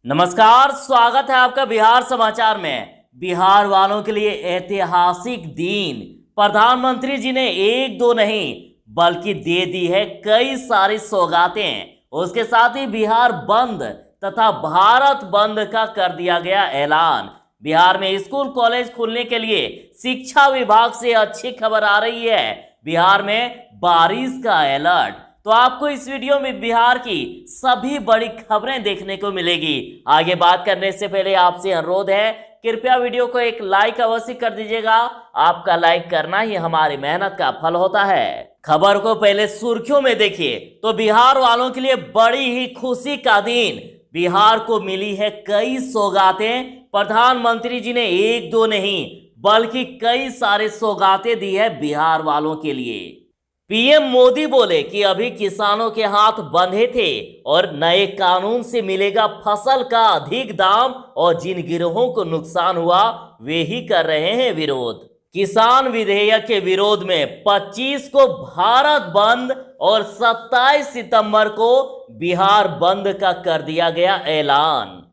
नमस्कार, स्वागत है आपका बिहार समाचार में। बिहार वालों के लिए ऐतिहासिक दिन। प्रधानमंत्री जी ने एक दो नहीं बल्कि दे दी है कई सारी सौगातें। उसके साथ ही बिहार बंद तथा भारत बंद का कर दिया गया ऐलान। बिहार में स्कूल कॉलेज खुलने के लिए शिक्षा विभाग से अच्छी खबर आ रही है। बिहार में बारिश का अलर्ट। तो आपको इस वीडियो में बिहार की सभी बड़ी खबरें देखने को मिलेगी। आगे बात करने से पहले आपसे अनुरोध है, कृपया वीडियो को एक लाइक अवश्य कर दीजिएगा। आपका लाइक करना ही हमारी मेहनत का फल होता है। खबर को पहले सुर्खियों में देखिए तो बिहार वालों के लिए बड़ी ही खुशी का दिन। बिहार को मिली है कई सौगातें। प्रधानमंत्री जी ने एक दो नहीं बल्कि कई सारे सौगातें दी है बिहार वालों के लिए। पीएम मोदी बोले कि अभी किसानों के हाथ बंधे थे और नए कानून से मिलेगा फसल का अधिक दाम, और जिन गिरोहों को नुकसान हुआ वे ही कर रहे हैं विरोध। किसान विधेयक के विरोध में 25 को भारत बंद और 27 सितंबर को बिहार बंद का कर दिया गया ऐलान।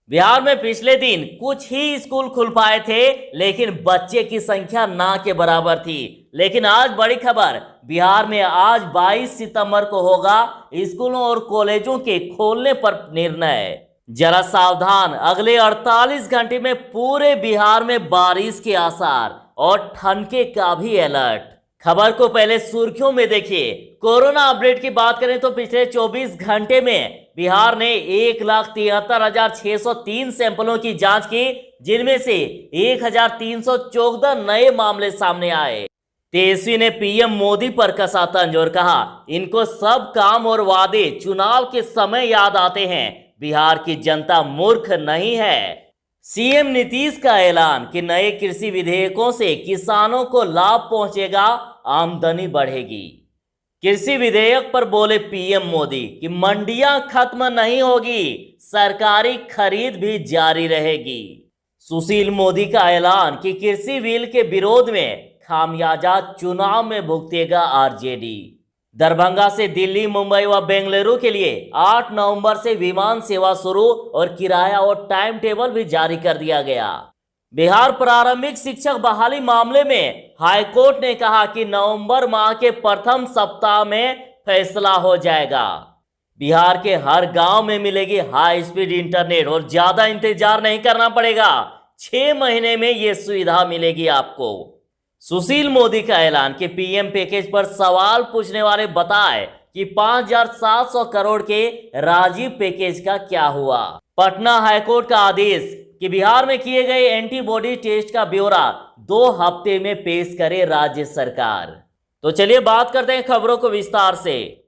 बिहार में पिछले दिन कुछ ही स्कूल खुल पाए थे, लेकिन बच्चे की संख्या ना के बराबर थी। लेकिन आज बड़ी खबर, बिहार में आज 22 सितंबर को होगा स्कूलों और कॉलेजों के खोलने पर निर्णय। जरा सावधान, अगले 48 घंटे में पूरे बिहार में बारिश के आसार और ठनके का भी अलर्ट। खबर को पहले सुर्खियों में देखिए। कोरोना अपडेट की बात करें तो पिछले 24 घंटे में बिहार ने 1,73,603 सैंपलों की जांच की, जिनमें से 1,314 नए मामले सामने आए। तेजस्वी ने पीएम मोदी पर कसा तंज और कहा, इनको सब काम और वादे चुनाव के समय याद आते हैं। बिहार की जनता मूर्ख नहीं है। सीएम नीतीश का ऐलान कि नए कृषि विधेयकों से किसानों को लाभ पहुंचेगा, आमदनी बढ़ेगी। कृषि विधेयक पर बोले पीएम मोदी कि मंडियां खत्म नहीं होगी, सरकारी खरीद भी जारी रहेगी। सुशील मोदी का ऐलान कि कृषि बिल के विरोध में खामियाजा चुनाव में भुगतेगा आरजेडी। दरभंगा से दिल्ली, मुंबई व बेंगलुरु के लिए 8 नवंबर से विमान सेवा शुरू, और किराया और टाइम टेबल भी जारी कर दिया गया। बिहार प्रारंभिक शिक्षक बहाली मामले में हाईकोर्ट ने कहा कि नवंबर माह के प्रथम सप्ताह में फैसला हो जाएगा। बिहार के हर गांव में मिलेगी हाई स्पीड इंटरनेट और ज्यादा इंतजार नहीं करना पड़ेगा। 6 महीने में यह सुविधा मिलेगी आपको। सुशील मोदी का ऐलान कि पीएम पैकेज पर सवाल पूछने वाले बताए कि 5,700 करोड़ के राजीव पैकेज का क्या हुआ। पटना हाईकोर्ट का आदेश कि बिहार में किए गए एंटीबॉडी टेस्ट का ब्यौरा 2 हफ्ते में पेश करे राज्य सरकार। तो चलिए बात करते हैं खबरों को विस्तार से।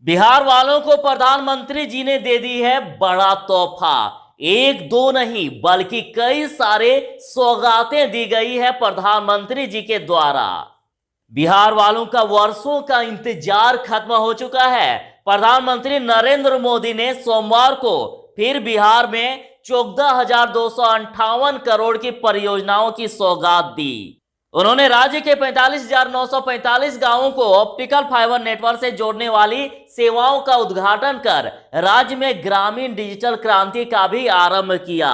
बिहार वालों को प्रधानमंत्री जी ने दे दी है बड़ा तोहफा। एक दो नहीं बल्कि कई सारे सौगातें दी गई है प्रधानमंत्री जी के द्वारा। बिहार वालों का वर्षों का इंतजार खत्म हो चुका है। प्रधानमंत्री नरेंद्र मोदी ने सोमवार को फिर बिहार में 14,258 करोड़ की परियोजनाओं की सौगात दी। उन्होंने राज्य के 45,945 गांवों को ऑप्टिकल फाइबर नेटवर्क से जोड़ने वाली सेवाओं का उद्घाटन कर राज्य में ग्रामीण डिजिटल क्रांति का भी आरंभ किया।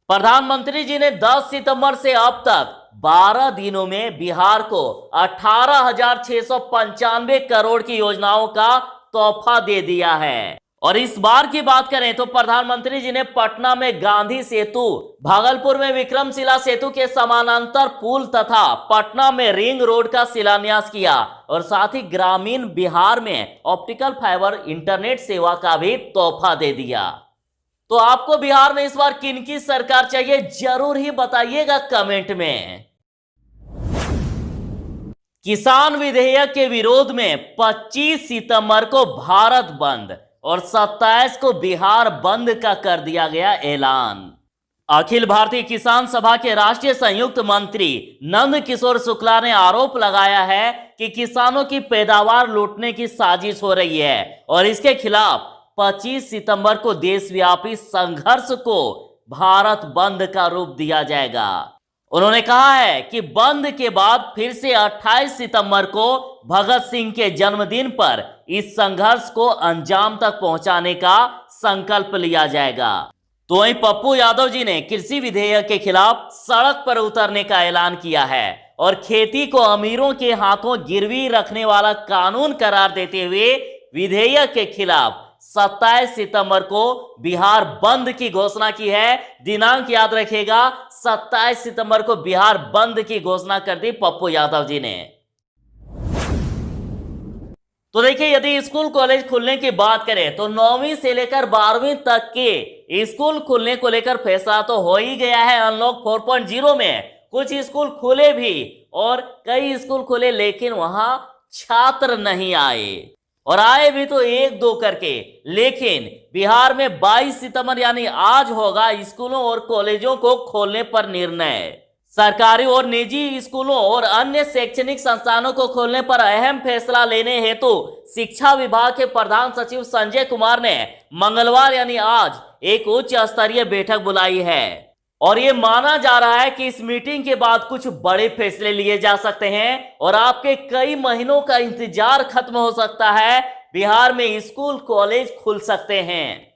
प्रधानमंत्री जी ने 10 सितंबर से अब तक 12 दिनों में बिहार को 18,695 करोड़ की योजनाओं का तोहफा दे दिया है। और इस बार की बात करें तो प्रधानमंत्री जी ने पटना में गांधी सेतु, भागलपुर में विक्रमशिला सेतु के समानांतर पुल तथा पटना में रिंग रोड का शिलान्यास किया, और साथ ही ग्रामीण बिहार में ऑप्टिकल फाइबर इंटरनेट सेवा का भी तोहफा दे दिया। तो आपको बिहार में इस बार किनकी सरकार चाहिए, जरूर ही बताइएगा कमेंट में। किसान विधेयक के विरोध में 25 सितंबर को भारत बंद और 27 को बिहार बंद का कर दिया गया ऐलान। अखिल भारतीय किसान सभा के राष्ट्रीय संयुक्त मंत्री नंद किशोर शुक्ला ने आरोप लगाया है कि किसानों की पैदावार लूटने की साजिश हो रही है, और इसके खिलाफ 25 सितंबर को देशव्यापी संघर्ष को भारत बंद का रूप दिया जाएगा। उन्होंने कहा है कि बंद के बाद फिर से 28 सितंबर को भगत सिंह के जन्मदिन पर इस संघर्ष को अंजाम तक पहुंचाने का संकल्प लिया जाएगा। तो वहीं पप्पू यादव जी ने कृषि विधेयक के खिलाफ सड़क पर उतरने का ऐलान किया है और खेती को अमीरों के हाथों गिरवी रखने वाला कानून करार देते हुए विधेयक के खिलाफ 27 सितंबर को बिहार बंद की घोषणा की है। दिनांक याद रखिएगा, 27 सितंबर को बिहार बंद की घोषणा कर दी पप्पू यादव जी ने। तो देखिए, यदि स्कूल कॉलेज खुलने की बात करें तो 9वीं से लेकर 12वीं तक के स्कूल खुलने को लेकर फैसला तो हो ही गया है। अनलॉक 4.0 में कुछ स्कूल खुले भी और कई स्कूल खुले, लेकिन वहां छात्र नहीं आए, और आए भी तो एक दो करके। लेकिन बिहार में 22 सितंबर यानी आज होगा स्कूलों और कॉलेजों को खोलने पर निर्णय। सरकारी और निजी स्कूलों और अन्य शैक्षणिक संस्थानों को खोलने पर अहम फैसला लेने हेतु शिक्षा विभाग के प्रधान सचिव संजय कुमार ने मंगलवार यानी आज एक उच्च स्तरीय बैठक बुलाई है, और ये माना जा रहा है कि इस मीटिंग के बाद कुछ बड़े फैसले लिए जा सकते हैं और आपके कई महीनों का इंतजार खत्म हो सकता है। बिहार में स्कूल कॉलेज खुल सकते हैं।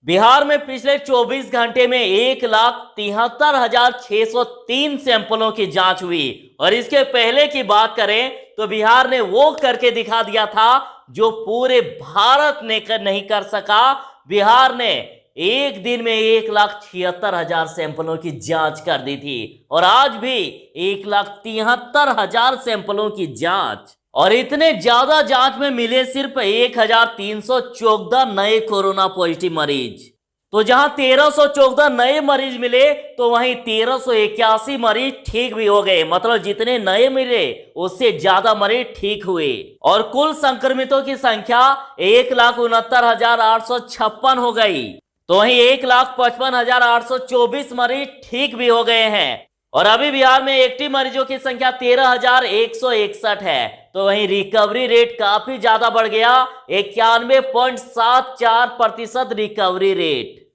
बिहार में पिछले 24 घंटे में 1,73,603 सैंपलों की जांच हुई, और इसके पहले की बात करें तो बिहार ने वो करके दिखा दिया था जो पूरे भारत ने नहीं कर सका। बिहार ने एक दिन में 1,76,000 सैंपलों की जांच कर दी थी, और आज भी 1,73,000 सैंपलों की जांच, और इतने ज्यादा जांच में मिले सिर्फ 1,314 नए कोरोना पॉजिटिव मरीज। तो जहां 1,314 नए मरीज मिले तो वहीं 1,381 मरीज ठीक भी हो गए। मतलब जितने नए मिले उससे ज्यादा मरीज ठीक हुए, और कुल संक्रमितों की संख्या 1,69,856 हो गई। तो वहीं 1,55,824 मरीज ठीक भी हो गए हैं, और अभी बिहार में एक्टिव मरीजों की संख्या 13,161 है। तो वहीं रिकवरी रेट काफी ज्यादा बढ़ गया, 91.74% रिकवरी रेट।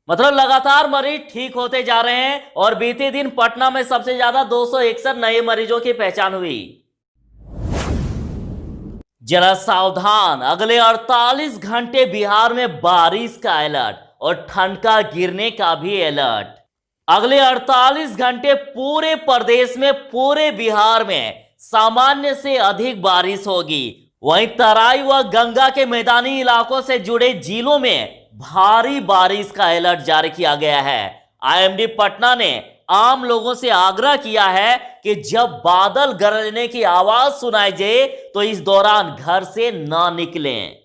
मतलब लगातार मरीज ठीक होते जा रहे हैं, और बीते दिन पटना में सबसे ज्यादा 261 नए मरीजों की पहचान हुई। जरा सावधान, अगले 48 घंटे बिहार में बारिश का अलर्ट और ठनका गिरने का भी अलर्ट। अगले 48 घंटे पूरे प्रदेश में, पूरे बिहार में सामान्य से अधिक बारिश होगी। वहीं तराई व गंगा के मैदानी इलाकों से जुड़े जिलों में भारी बारिश का अलर्ट जारी किया गया है। आईएमडी पटना ने आम लोगों से आग्रह किया है कि जब बादल गरजने की आवाज सुनाई दे तो इस दौरान घर से ना निकलें।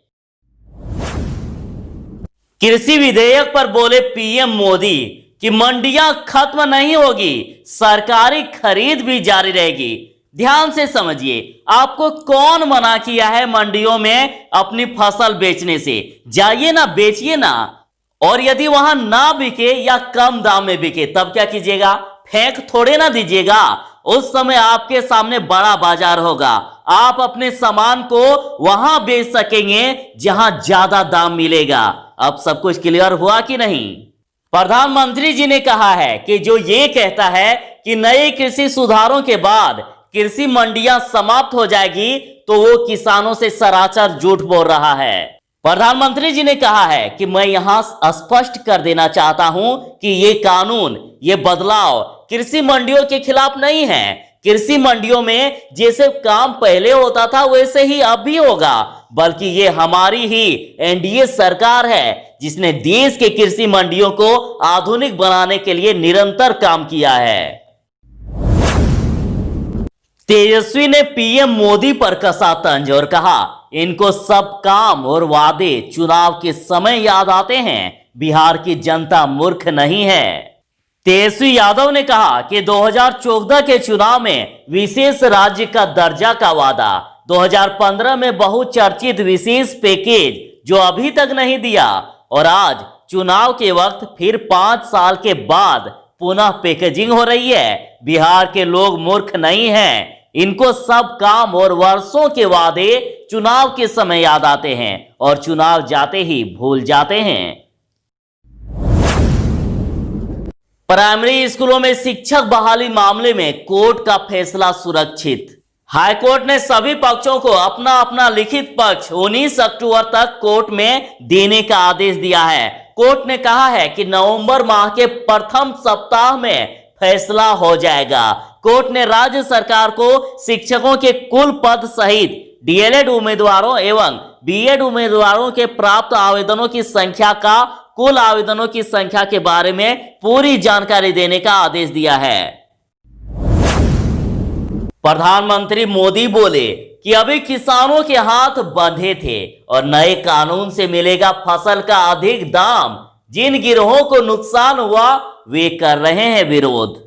कृषि विधेयक पर बोले पीएम मोदी कि मंडियां खत्म नहीं होगी, सरकारी खरीद भी जारी रहेगी। ध्यान से समझिए, आपको कौन मना किया है मंडियों में अपनी फसल बेचने से? जाइए ना, बेचिए ना, और यदि वहां ना बिके या कम दाम में बिके तब क्या कीजिएगा? फेंक थोड़े ना दीजिएगा। उस समय आपके सामने बड़ा बाजार होगा, आप अपने सामान को वहां बेच सकेंगे जहां ज्यादा दाम मिलेगा। अब सब कुछ क्लियर हुआ कि नहीं? प्रधानमंत्री जी ने कहा है कि जो ये कहता है कि नए कृषि सुधारों के बाद कृषि मंडियां समाप्त हो जाएगी तो वो किसानों से सरासर झूठ बोल रहा है। प्रधानमंत्री जी ने कहा है कि मैं यहां स्पष्ट कर देना चाहता हूं कि ये कानून, ये बदलाव कृषि मंडियों के खिलाफ नहीं है। कृषि मंडियों में जैसे काम पहले होता था वैसे ही अब भी होगा, बल्कि ये हमारी ही एनडीए सरकार है जिसने देश के कृषि मंडियों को आधुनिक बनाने के लिए निरंतर काम किया है। तेजस्वी ने पीएम मोदी पर कसा तंज और कहा इनको सब काम और वादे चुनाव के समय याद आते हैं, बिहार की जनता मूर्ख नहीं है। तेजस्वी यादव ने कहा कि 2014 के चुनाव में विशेष राज्य का दर्जा का वादा, 2015 में बहुचर्चित विशेष पैकेज जो अभी तक नहीं दिया, और आज चुनाव के वक्त फिर 5 साल के बाद पुनः पैकेजिंग हो रही है। बिहार के लोग मूर्ख नहीं हैं, इनको सब काम और वर्षों के वादे चुनाव के समय याद आते हैं और चुनाव जाते ही भूल जाते हैं। प्राइमरी स्कूलों में शिक्षक बहाली मामले में कोर्ट का फैसला सुरक्षित। हाईकोर्ट ने सभी पक्षों को अपना अपना लिखित पक्ष 19 अक्टूबर तक कोर्ट में देने का आदेश दिया है। कोर्ट ने कहा है कि नवंबर माह के प्रथम सप्ताह में फैसला हो जाएगा। कोर्ट ने राज्य सरकार को शिक्षकों के कुल पद सहित डीएलएड उम्मीदवारों एवं बीएड उम्मीदवारों के प्राप्त आवेदनों की संख्या का कुल आवेदनों की संख्या के बारे में पूरी जानकारी देने का आदेश दिया है। प्रधानमंत्री मोदी बोले कि अभी किसानों के हाथ बंधे थे और नए कानून से मिलेगा फसल का अधिक दाम। जिन गिरोहों को नुकसान हुआ वे कर रहे हैं विरोध।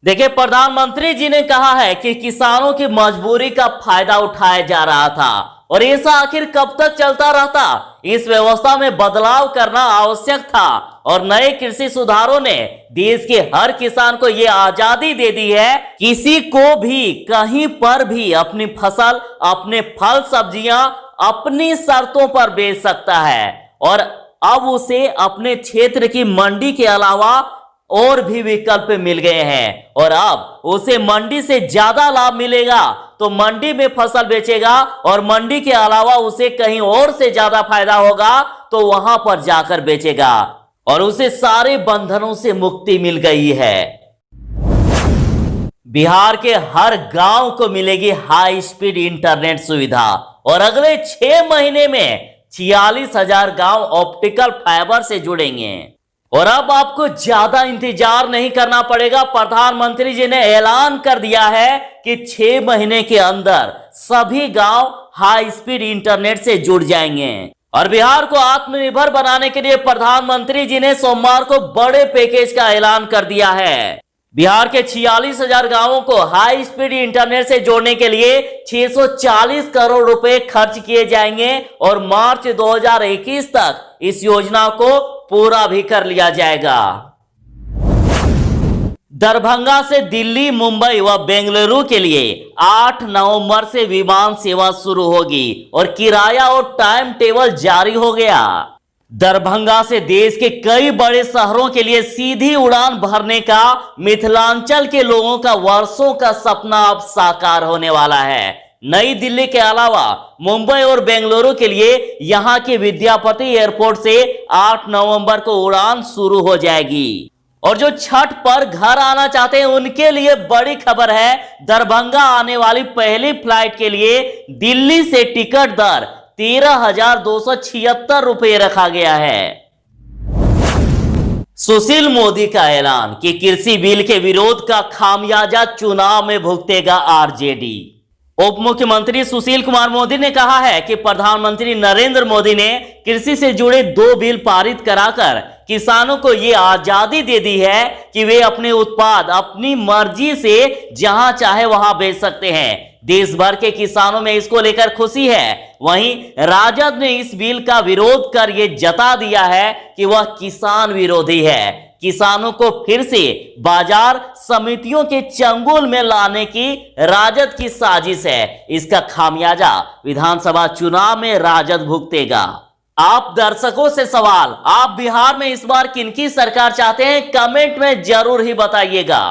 देखिए, प्रधानमंत्री जी ने कहा है कि किसानों की मजबूरी का फायदा उठाया जा रहा था और ऐसा आखिर कब तक चलता रहता। इस व्यवस्था में बदलाव करना आवश्यक था और नए कृषि सुधारों ने देश के हर किसान को यह आजादी दे दी है, किसी को भी कहीं पर भी अपनी फसल, अपने फल सब्जियां अपनी शर्तों पर बेच सकता है और अब उसे अपने क्षेत्र की मंडी के अलावा और भी विकल्प मिल गए हैं और अब उसे मंडी से ज्यादा लाभ मिलेगा तो मंडी में फसल बेचेगा और मंडी के अलावा उसे कहीं और से ज्यादा फायदा होगा तो वहां पर जाकर बेचेगा और उसे सारे बंधनों से मुक्ति मिल गई है। बिहार के हर गांव को मिलेगी हाई स्पीड इंटरनेट सुविधा और अगले 6 महीने में 46,000 गांव ऑप्टिकल फाइबर से जुड़ेंगे और अब आपको ज्यादा इंतजार नहीं करना पड़ेगा। प्रधानमंत्री जी ने ऐलान कर दिया है कि 6 महीने के अंदर सभी गांव हाई स्पीड इंटरनेट से जुड़ जाएंगे और बिहार को आत्मनिर्भर बनाने के लिए प्रधानमंत्री जी ने सोमवार को बड़े पैकेज का ऐलान कर दिया है। बिहार के 46,000 गांवों को हाई स्पीड इंटरनेट से जोड़ने के लिए 640 करोड़ रुपए खर्च किए जाएंगे और मार्च 2021 तक इस योजना को पूरा भी कर लिया जाएगा। दरभंगा से दिल्ली, मुंबई व बेंगलुरु के लिए 8 नवंबर से विमान सेवा शुरू होगी और किराया और टाइम टेबल जारी हो गया। दरभंगा से देश के कई बड़े शहरों के लिए सीधी उड़ान भरने का मिथिलांचल के लोगों का वर्षों का सपना अब साकार होने वाला है। नई दिल्ली के अलावा मुंबई और बेंगलुरु के लिए यहां के विद्यापति एयरपोर्ट से 8 नवंबर को उड़ान शुरू हो जाएगी और जो छठ पर घर आना चाहते हैं उनके लिए बड़ी खबर है। दरभंगा आने वाली पहली फ्लाइट के लिए दिल्ली से टिकट दर 13,276 रुपये रखा गया है। सुशील मोदी का ऐलान कि कृषि बिल के विरोध का खामियाजा चुनाव में भुगतेगा आरजेडी। उप मुख्यमंत्री सुशील कुमार मोदी ने कहा है कि प्रधानमंत्री नरेंद्र मोदी ने कृषि से जुड़े 2 बिल पारित कराकर किसानों को ये आजादी दे दी है कि वे अपने उत्पाद अपनी मर्जी से जहां चाहे वहां बेच सकते हैं। देश भर के किसानों में इसको लेकर खुशी है। वहीं राजद ने इस बिल का विरोध कर यह जता दिया है कि वह किसान विरोधी है। किसानों को फिर से बाजार समितियों के चंगुल में लाने की राजद की साजिश है। इसका खामियाजा विधानसभा चुनाव में राजद भुगतेगा। आप दर्शकों से सवाल, आप बिहार में इस बार किनकी सरकार चाहते हैं? कमेंट में जरूर ही बताइएगा।